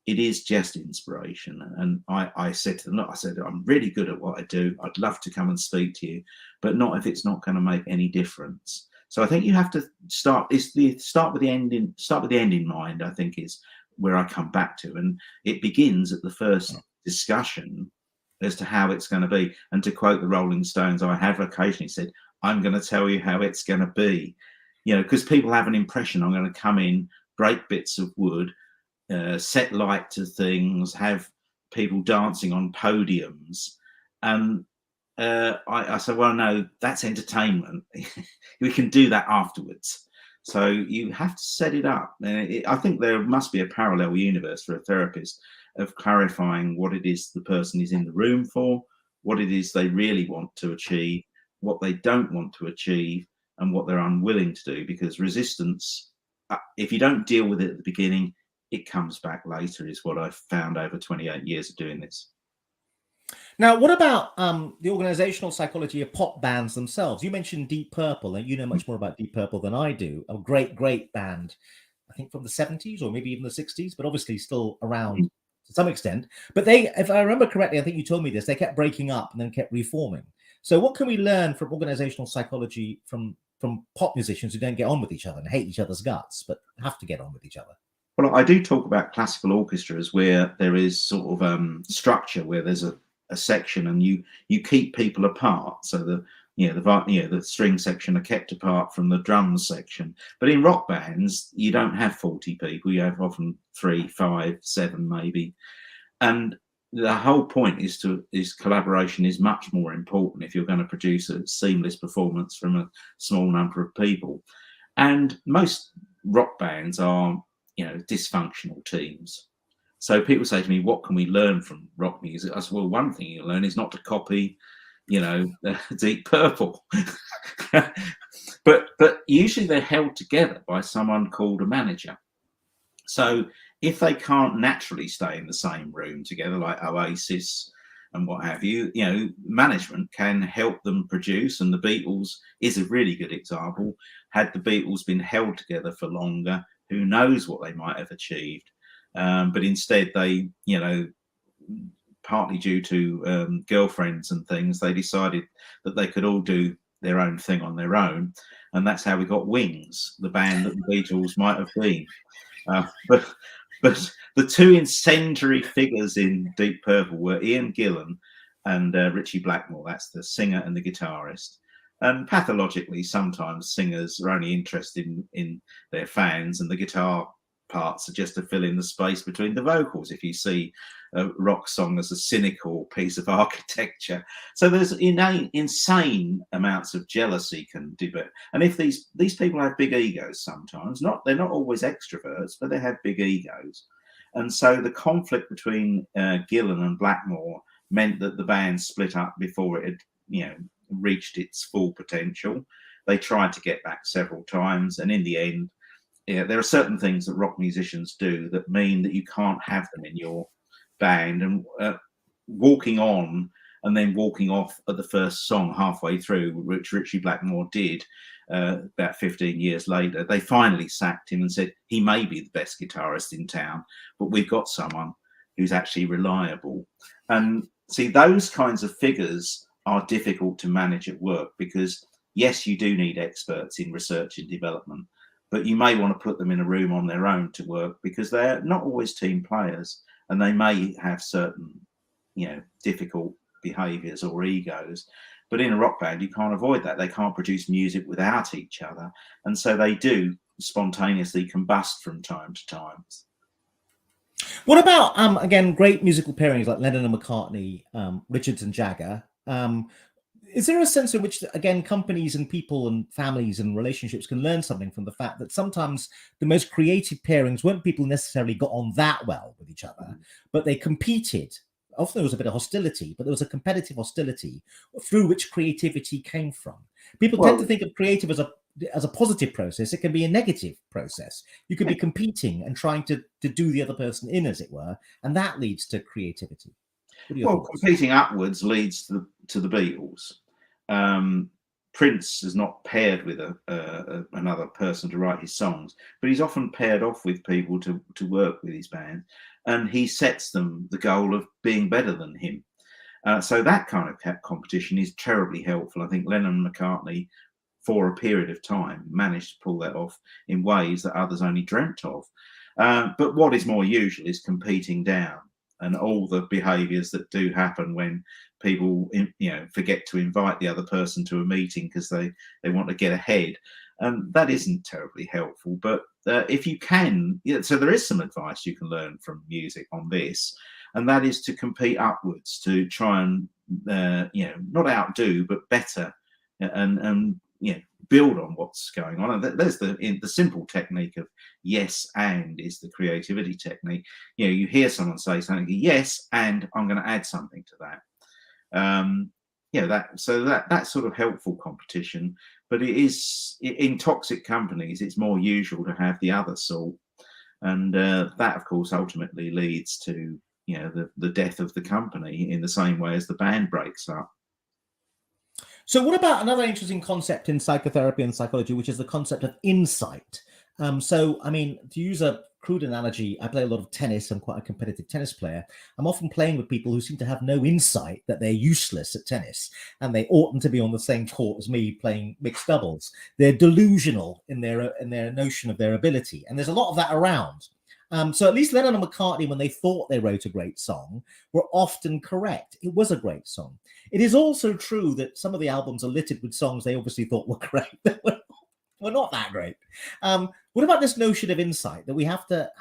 it is just inspiration. And I said to them, look, I said, I'm really good at what I do. I'd love to come and speak to you, but not if it's not going to make any difference. So I think you have to start with the end in mind, I think, is where I come back to. And it begins at the first discussion as to how it's going to be. And to quote the Rolling Stones, I have occasionally said, I'm going to tell you how it's going to be, because people have an impression I'm going to come in, break bits of wood, set light to things, have people dancing on podiums. And I said, well, no, that's entertainment. We can do that afterwards. So you have to set it up. I think there must be a parallel universe for a therapist of clarifying what it is the person is in the room for, what it is they really want to achieve, what they don't want to achieve, and what they're unwilling to do. Because resistance, if you don't deal with it at the beginning, it comes back later, is what I've found over 28 years of doing this. Now, what about the organizational psychology of pop bands themselves? You mentioned Deep Purple, and you know much more about Deep Purple than I do. A great, great band, I think from the 70s or maybe even the 60s, but obviously still around to some extent. But they, if I remember correctly, I think you told me this, they kept breaking up and then kept reforming. So what can we learn from organizational psychology from pop musicians who don't get on with each other and hate each other's guts, but have to get on with each other? Well, I do talk about classical orchestras where there is sort of structure, where there's a section and you keep people apart. So the string section are kept apart from the drums section. But in rock bands, you don't have 40 people. You have often 3, 5, 7 maybe. And the whole point is collaboration is much more important if you're going to produce a seamless performance from a small number of people. And most rock bands are, dysfunctional teams. So people say to me, what can we learn from rock music? I said, well, one thing you learn is not to copy, Deep Purple. but usually they're held together by someone called a manager. So if they can't naturally stay in the same room together, like Oasis and what have you, management can help them produce. And the Beatles is a really good example. Had the Beatles been held together for longer, who knows what they might have achieved. But instead they, partly due to girlfriends and things, they decided that they could all do their own thing on their own. And that's how we got Wings, the band that the Beatles might have been. But the 2 incendiary figures in Deep Purple were Ian Gillan and Ritchie Blackmore. That's the singer and the guitarist. And pathologically, sometimes singers are only interested in their fans, and the guitar parts are just to fill in the space between the vocals. If you see a rock song as a cynical piece of architecture, so there's insane amounts of jealousy can develop. And if these people have big egos, sometimes they're not always extroverts, but they have big egos. And so the conflict between Gillan and Blackmore meant that the band split up before it had reached its full potential. They tried to get back several times, and in the end, there are certain things that rock musicians do that mean that you can't have them in your band. And walking on and then walking off at the first song halfway through, which Ritchie Blackmore did about 15 years later, they finally sacked him and said, he may be the best guitarist in town, but we've got someone who's actually reliable. And see, those kinds of figures are difficult to manage at work because, yes, you do need experts in research and development, but you may want to put them in a room on their own to work, because they're not always team players, and they may have certain, difficult behaviors or egos. But in a rock band, you can't avoid that. They can't produce music without each other, and so they do spontaneously combust from time to time. What about again, great musical pairings like Lennon and McCartney, Richards and Jagger? Is there a sense in which, again, companies and people and families and relationships can learn something from the fact that sometimes the most creative pairings weren't people who necessarily got on that well with each other, but they competed? Often there was a bit of hostility, but there was a competitive hostility through which creativity came from. People tend to think of creative as a positive process. It can be a negative process. You could be competing and trying to do the other person in, as it were, and that leads to creativity. Well, competing upwards leads to the Beatles. Prince is not paired with another person to write his songs, but he's often paired off with people to work with his band, and he sets them the goal of being better than him. So that kind of competition is terribly helpful. I think Lennon and McCartney, for a period of time, managed to pull that off in ways that others only dreamt of. But what is more usual is competing down, and all the behaviours that do happen when people, forget to invite the other person to a meeting because they want to get ahead. That isn't terribly helpful. But if you can, so there is some advice you can learn from music on this, and that is to compete upwards, to try and, not outdo, but better, and build on what's going on. And there's the simple technique of yes and is the creativity technique. You hear someone say something, yes, and I'm going to add something to that. That's sort of helpful competition. But it is, in toxic companies, it's more usual to have the other sort, and that, of course, ultimately leads to the death of the company in the same way as the band breaks up. So what about another interesting concept in psychotherapy and psychology, which is the concept of insight? So, I mean, to use a crude analogy, I play a lot of tennis. I'm quite a competitive tennis player. I'm often playing with people who seem to have no insight that they're useless at tennis and they oughtn't to be on the same court as me playing mixed doubles. They're delusional in their notion of their ability. And there's a lot of that around. So at least Lennon and McCartney, when they thought they wrote a great song, were often correct. It was a great song. It is also true that some of the albums are littered with songs they obviously thought were great that were not that great. What about this notion of insight that we have to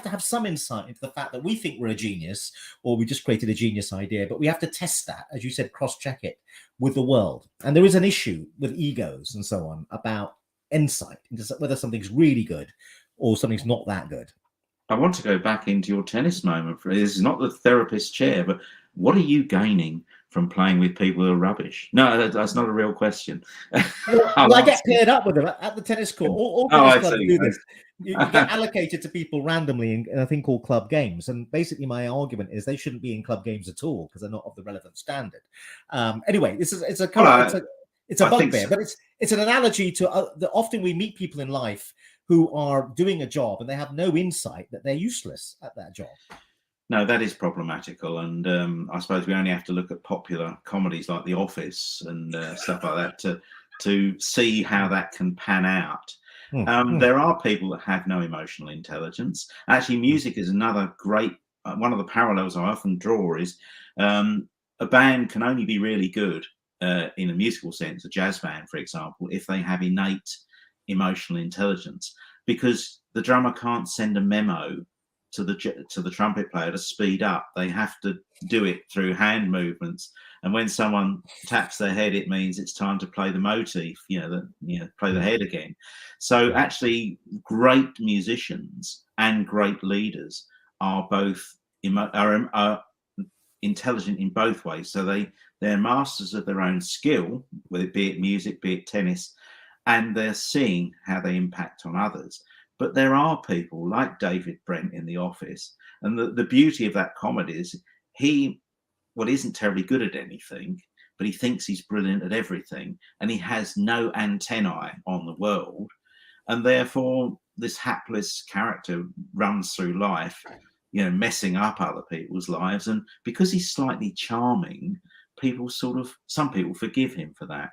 have some insight into the fact that we think we're a genius, or we just created a genius idea, but we have to test that, as you said, cross-check it with the world. And there is an issue with egos and so on about insight into whether something's really good or something's not that good. I want to go back into your tennis moment. This is not the therapist chair, but what are you gaining from playing with people who are rubbish? No, that's not a real question. Well, I get paired up with them at the tennis court. All tennis clubs do this. You get allocated to people randomly in a thing called club games. And basically my argument is they shouldn't be in club games at all because they're not of the relevant standard. Anyway, it's a bugbear, but it's an analogy to that often we meet people in life who are doing a job and they have no insight that they're useless at that job. No, that is problematical, and I suppose we only have to look at popular comedies like The Office and stuff like that to see how that can pan out. There are people that have no emotional intelligence. Actually, music is another great one of the parallels I often draw is a band can only be really good in a musical sense, a jazz band, for example, if they have innate emotional intelligence, because the drummer can't send a memo to the trumpet player to speed up. They have to do it through hand movements, and when someone taps their head, it means it's time to play the motif, play the head again. So actually, great musicians and great leaders are both are intelligent in both ways. So they're masters of their own skill, be it music, be it tennis, and they're seeing how they impact on others. But there are people like David Brent in The Office, and the beauty of that comedy is he isn't terribly good at anything, but he thinks he's brilliant at everything, and he has no antennae on the world, and therefore this hapless character runs through life, messing up other people's lives, and because he's slightly charming, some people forgive him for that.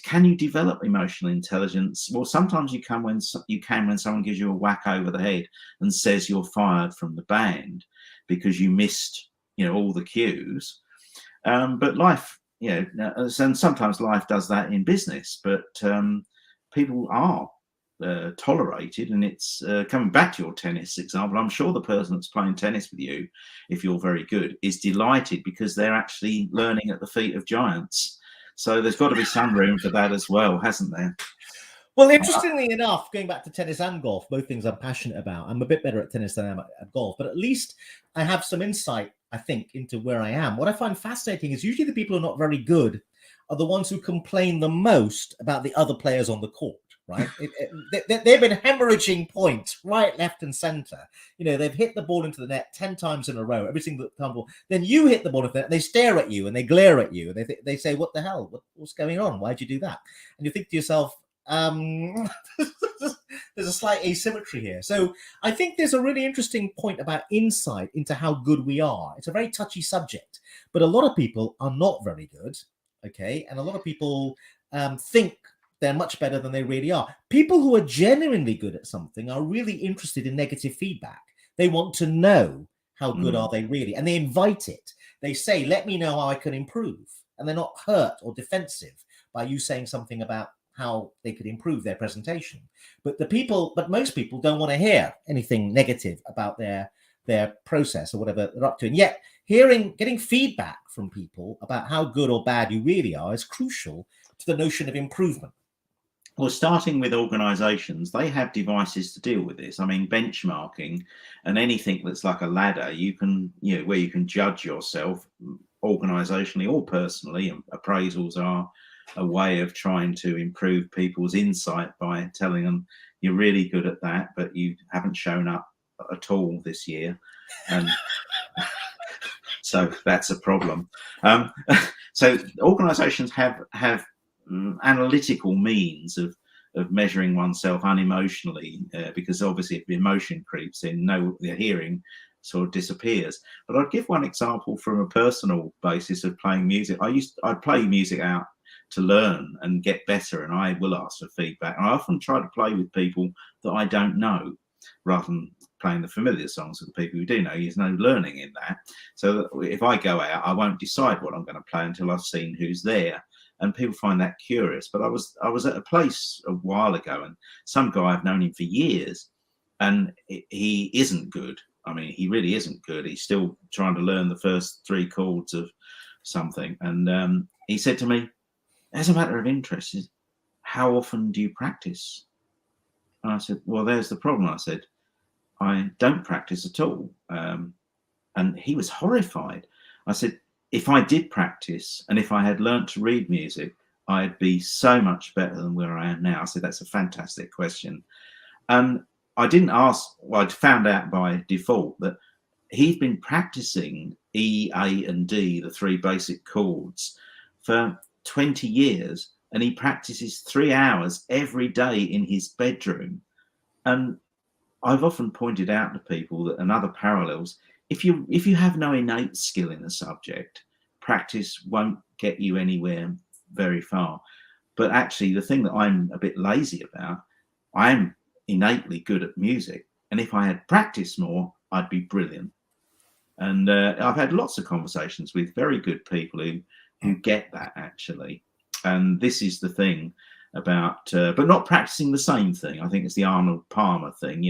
Can you develop emotional intelligence? Well, sometimes you can when someone gives you a whack over the head and says you're fired from the band because you missed, all the cues. But life, and sometimes life does that in business. But people are tolerated, and it's coming back to your tennis example. I'm sure the person that's playing tennis with you, if you're very good, is delighted because they're actually learning at the feet of giants. So there's got to be some room for that as well, hasn't there? Well, interestingly enough, going back to tennis and golf, both things I'm passionate about. I'm a bit better at tennis than I am at golf, but at least I have some insight, I think, into where I am. What I find fascinating is usually the people who are not very good are the ones who complain the most about the other players on the court, right? They've been hemorrhaging points right, left, and center. They've hit the ball into the net 10 times in a row, every single tumble. Then you hit the ball into the net, they stare at you and they glare at you. And they say, what the hell? What's going on? Why'd you do that? And you think to yourself, there's a slight asymmetry here. So I think there's a really interesting point about insight into how good we are. It's a very touchy subject, but a lot of people are not very good. Okay. And a lot of people think they're much better than they really are. People who are genuinely good at something are really interested in negative feedback. They want to know how good are they really, and they invite it. They say, let me know how I can improve. And they're not hurt or defensive by you saying something about how they could improve their presentation. But most people don't want to hear anything negative about their process or whatever they're up to. And yet getting feedback from people about how good or bad you really are is crucial to the notion of improvement. Well, starting with organizations, they have devices to deal with this. I mean, benchmarking and anything that's like a ladder, you can, where you can judge yourself organizationally or personally, and appraisals are a way of trying to improve people's insight by telling them you're really good at that, but you haven't shown up at all this year. And so that's a problem. So organizations have analytical means of measuring oneself unemotionally, because obviously if the emotion creeps in, the hearing sort of disappears. But I'd give one example from a personal basis of playing music. I'd play music out to learn and get better, and I will ask for feedback. And I often try to play with people that I don't know rather than playing the familiar songs with the people who do know. There's no learning in that. So if I go out, I won't decide what I'm going to play until I've seen who's there. And people find that curious. But I was at a place a while ago, and some guy, I've known him for years, and he isn't good. I mean, he really isn't good. He's still trying to learn the first 3 chords of something. And he said to me, as a matter of interest, how often do you practice? And I said, well, there's the problem. I said, I don't practice at all. And he was horrified. I said, if I did practice and if I had learnt to read music, I'd be so much better than where I am now. I said, that's a fantastic question. And I didn't ask, well, I'd found out by default that he'd been practicing E, A, and D, the 3 basic chords, for 20 years, and he practices 3 hours every day in his bedroom. And I've often pointed out to people that another parallels, if you have no innate skill in a subject, practice won't get you anywhere very far. But actually, the thing that I'm a bit lazy about, I'm innately good at music, and if I had practiced more, I'd be brilliant. And I've had lots of conversations with very good people who get that, actually. And this is the thing about, but not practicing the same thing. I think it's the Arnold Palmer thing,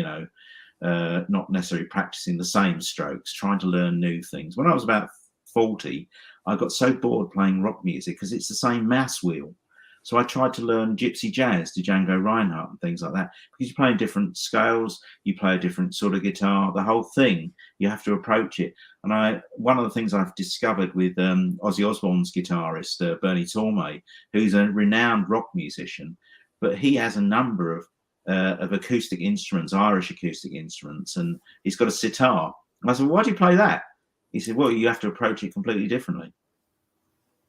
not necessarily practicing the same strokes, trying to learn new things. When I was about 40, I got so bored playing rock music because it's the same mouse wheel. So I tried to learn gypsy jazz, Django Reinhardt and things like that, because you play in different scales, you play a different sort of guitar, the whole thing, you have to approach it. And one of the things I've discovered with Ozzy Osbourne's guitarist, Bernie Tormé, who's a renowned rock musician, but he has a number of acoustic instruments, Irish acoustic instruments, and he's got a sitar. And I said, why do you play that? He said, well, you have to approach it completely differently.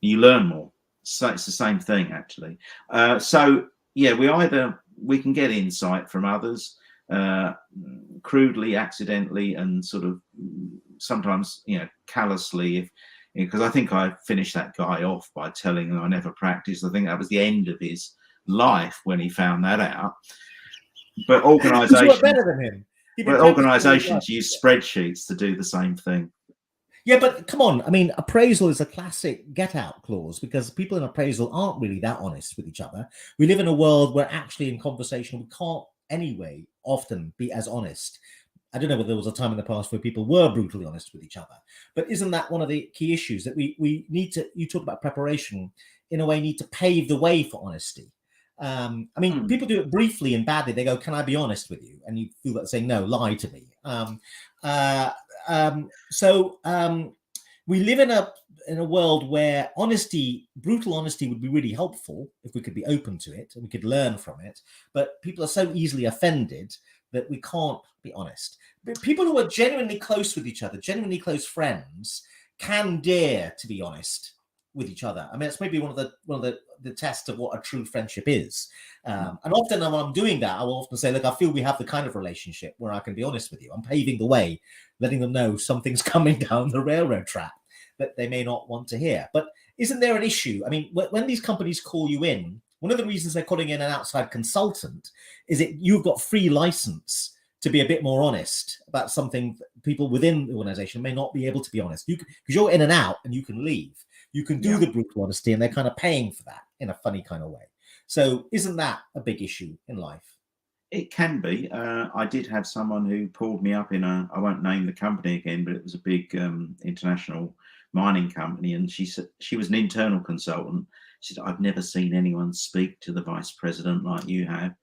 You learn more. So it's the same thing, actually. So yeah, we can get insight from others, crudely, accidentally, and sort of sometimes, callously. because I think I finished that guy off by telling him I never practiced. I think that was the end of his life when he found that out. But You were better than him. organisations use spreadsheets to do the same thing. Yeah, but come on. I mean, appraisal is a classic get-out clause because people in appraisal aren't really that honest with each other. We live in a world where actually in conversation, we can't anyway often be as honest. I don't know whether there was a time in the past where people were brutally honest with each other, but isn't that one of the key issues that we need to, you talk about preparation, in a way, need to pave the way for honesty. I mean, people do it briefly and badly. They go, "Can I be honest with you?" And you feel like saying, "No, lie to me." We live in a world where honesty, brutal honesty, would be really helpful if we could be open to it and we could learn from it. But people are so easily offended that we can't be honest. But people who are genuinely close with each other, genuinely close friends, can dare to be honest with each other. I mean, it's maybe one of the tests of what a true friendship is. And often when I'm doing that, I will often say, look, I feel we have the kind of relationship where I can be honest with you. I'm paving the way, letting them know something's coming down the railroad track that they may not want to hear. But isn't there an issue? I mean, when these companies call you in, one of the reasons they're calling in an outside consultant is that you've got free license to be a bit more honest about something people within the organization may not be able to be honest. Because you're in and out and you can leave. You can do the brutal honesty, and they're kind of paying for that in a funny kind of way. So isn't that a big issue in life? It can be. I did have someone who pulled me up in I won't name the company again, but it was a big international mining company. And she said, she was an internal consultant. She said, "I've never seen anyone speak to the vice president like you have."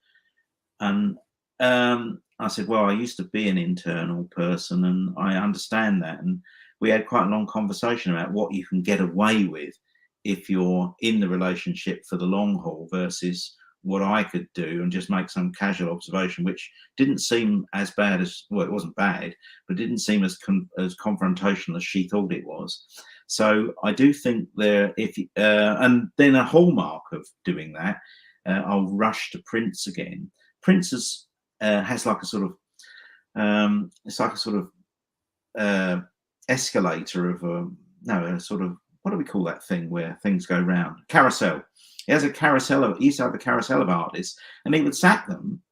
And I said, "Well, I used to be an internal person and I understand that." And we had quite a long conversation about what you can get away with if you're in the relationship for the long haul versus what I could do and just make some casual observation, which didn't seem as bad as, well, it wasn't bad, but didn't seem as confrontational as she thought it was. So I do think and then a hallmark of doing that, I'll rush to Prince again. Prince has like a sort of, it's like a sort of escalator of a sort of, what do we call that thing where things go round? Carousel. He used to have a carousel of artists, and he would sack them,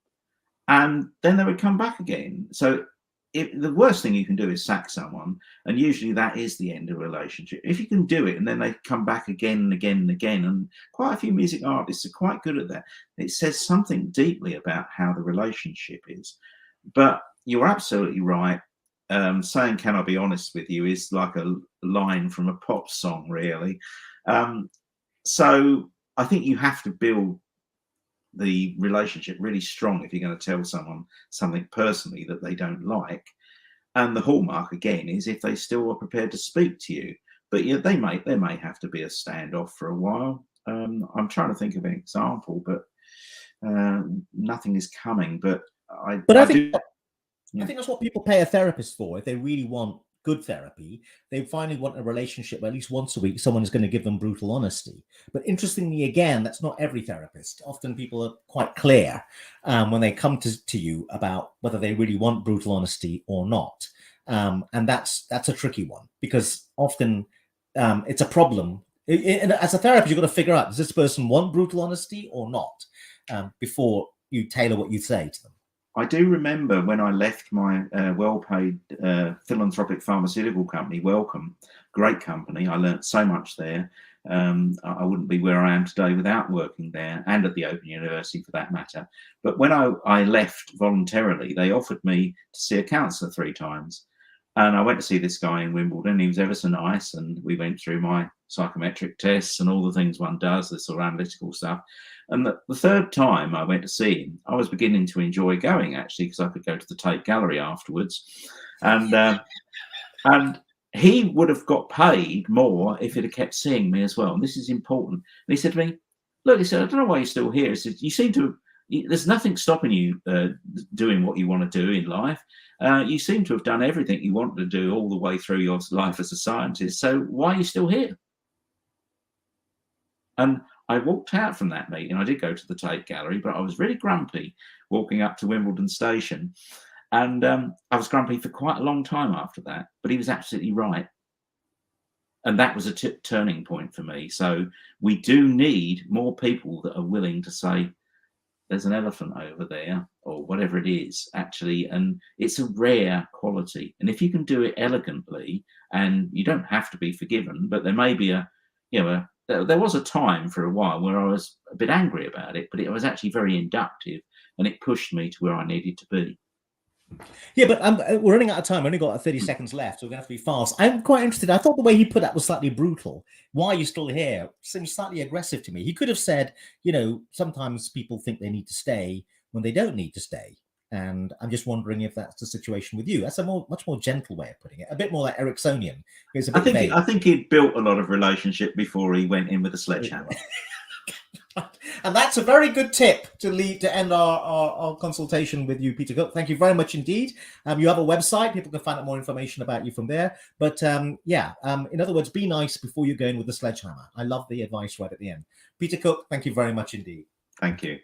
and then they would come back again. So the worst thing you can do is sack someone, and usually that is the end of a relationship. If you can do it, and then they come back again and again and again, and quite a few music artists are quite good at that. It says something deeply about how the relationship is. But you're absolutely right. Saying "Can I be honest with you" is like a line from a pop song, really. So I think you have to build the relationship really strong if you're going to tell someone something personally that they don't like. And the hallmark again is if they still are prepared to speak to you. But yeah, there may have to be a standoff for a while. I'm trying to think of an example, but nothing is coming. But I think that's what people pay a therapist for. If they really want good therapy, they finally want a relationship where at least once a week someone is going to give them brutal honesty. But interestingly, again, that's not every therapist. Often people are quite clear when they come to you about whether they really want brutal honesty or not. And that's a tricky one, because often it's a problem. As a therapist, you've got to figure out, does this person want brutal honesty or not, before you tailor what you say to them. I do remember when I left my well-paid philanthropic pharmaceutical company, Wellcome, great company. I learnt so much there. I wouldn't be where I am today without working there, and at the Open University for that matter. But when I left voluntarily, they offered me to see a counsellor 3 times. And I went to see this guy in Wimbledon. He was ever so nice, and we went through my psychometric tests and all the things one does, this sort of analytical stuff. And the 3rd time I went to see him, I was beginning to enjoy going, actually, because I could go to the Tate Gallery afterwards. And he would have got paid more if he'd have kept seeing me as well. And this is important. And he said to me, "Look," he said, "I don't know why you're still here." He said, "You seem to, there's nothing stopping you doing what you want to do in life. You seem to have done everything you wanted to do all the way through your life as a scientist. So why are you still here?" And I walked out from that meeting. I did go to the Tate Gallery, but I was really grumpy walking up to Wimbledon Station. And I was grumpy for quite a long time after that. But he was absolutely right. and that was a turning point for me. So we do need more people that are willing to say, there's an elephant over there, or whatever it is, actually, and it's a rare quality. And if you can do it elegantly, and you don't have to be forgiven, but there may be there was a time for a while where I was a bit angry about it, but it was actually very inductive, and it pushed me to where I needed to be. Yeah, but we're running out of time. We've only got 30 seconds left, so we're going to have to be fast. I'm quite interested. I thought the way he put that was slightly brutal. Why are you still here? Seems slightly aggressive to me. He could have said, sometimes people think they need to stay when they don't need to stay. And I'm just wondering if that's the situation with you. That's a much more gentle way of putting it. A bit more like Ericksonian. It's a bit vague. I think he'd built a lot of relationship before he went in with a sledgehammer. And that's a very good tip to end our consultation with you, Peter Cook. Thank you very much indeed. You have a website. People can find out more information about you from there. But in other words, be nice before you go in with the sledgehammer. I love the advice right at the end. Peter Cook, thank you very much indeed. Thank you.